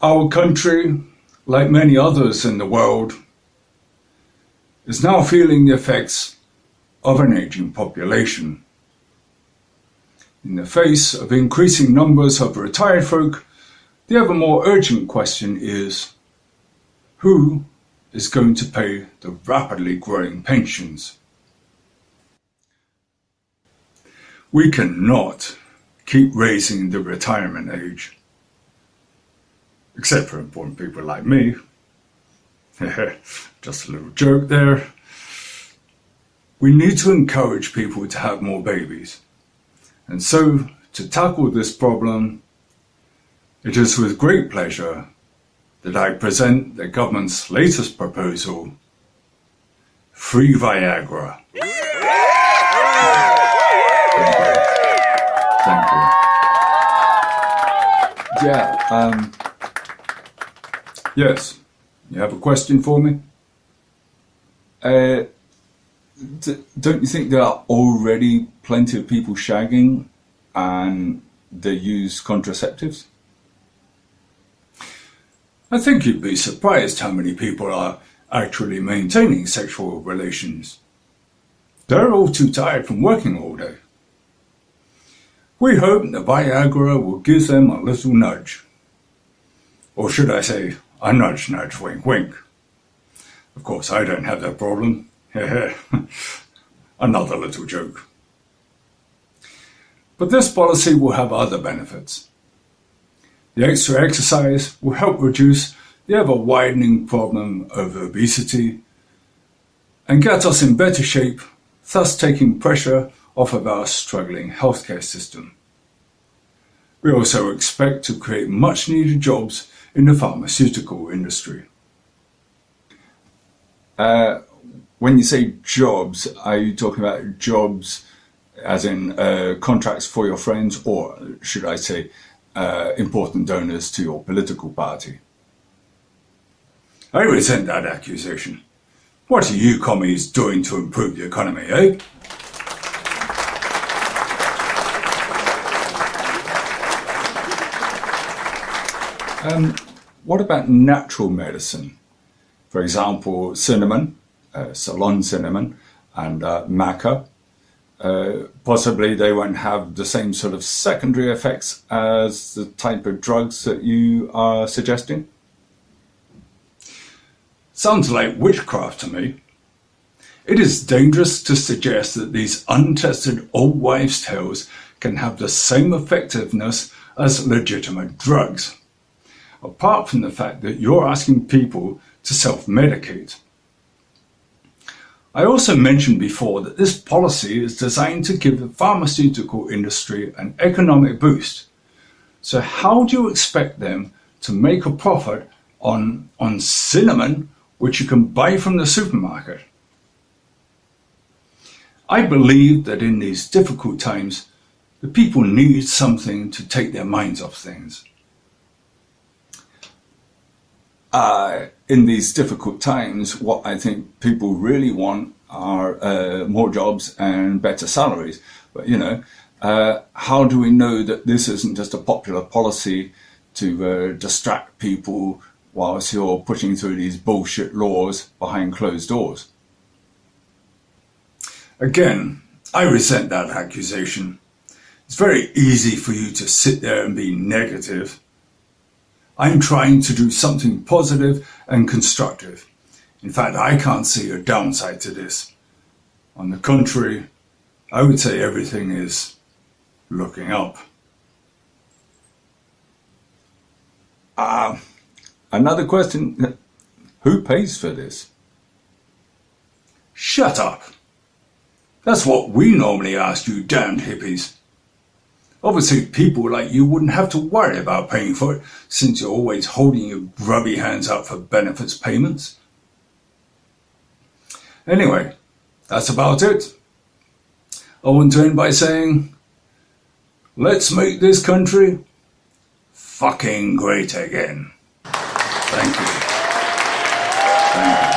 Our country, like many others in the world, is now feeling the effects of an aging population. In the face of increasing numbers of retired folk, the ever more urgent question is, who is going to pay the rapidly growing pensions? We cannot keep raising the retirement age. Except for important people like me. Just a little joke there. We need to encourage people to have more babies. And so, to tackle this problem, it is with great pleasure that I present the government's latest proposal, free VIAGRA. Thank you. Yeah, yes, you have a question for me? Don't you think there are already plenty of people shagging and they use contraceptives? I think you'd be surprised how many people are actually maintaining sexual relations. They're all too tired from working all day. We hope the VIAGRA will give them a little nudge. Or should I say, a nudge nudge wink wink. Of course, I don't have that problem. Another little joke. But this policy will have other benefits. The extra exercise will help reduce the ever-widening problem of obesity and get us in better shape, thus taking pressure off of our struggling healthcare system. We also expect to create much-needed jobs in the pharmaceutical industry. When you say jobs, are you talking about jobs as in contracts for your friends, or should I say important donors to your political party? I resent that accusation. What are you commies doing to improve the economy, eh? What about natural medicine? For example, cinnamon, Ceylon cinnamon, and maca. Possibly they won't have the same sort of secondary effects as the type of drugs that you are suggesting? Sounds like witchcraft to me. It is dangerous to suggest that these untested old wives' tales can have the same effectiveness as legitimate drugs, apart from the fact that you're asking people to self-medicate. I also mentioned before that this policy is designed to give the pharmaceutical industry an economic boost. So how do you expect them to make a profit on cinnamon, which you can buy from the supermarket? I believe that in these difficult times, the people need something to take their minds off things. In these difficult times, what I think people really want are more jobs and better salaries. But, you know, how do we know that this isn't just a popular policy to distract people whilst you're pushing through these bullshit laws behind closed doors? Again, I resent that accusation. It's very easy for you to sit there and be negative. I'm trying to do something positive and constructive. In fact, I can't see a downside to this. On the contrary, I would say everything is looking up. Another question, who pays for this? Shut up. That's what we normally ask you damned hippies. Obviously, people like you wouldn't have to worry about paying for it, since you're always holding your grubby hands out for benefits payments. Anyway, that's about it. I want to end by saying, let's make this country fucking great again. Thank you. Thank you.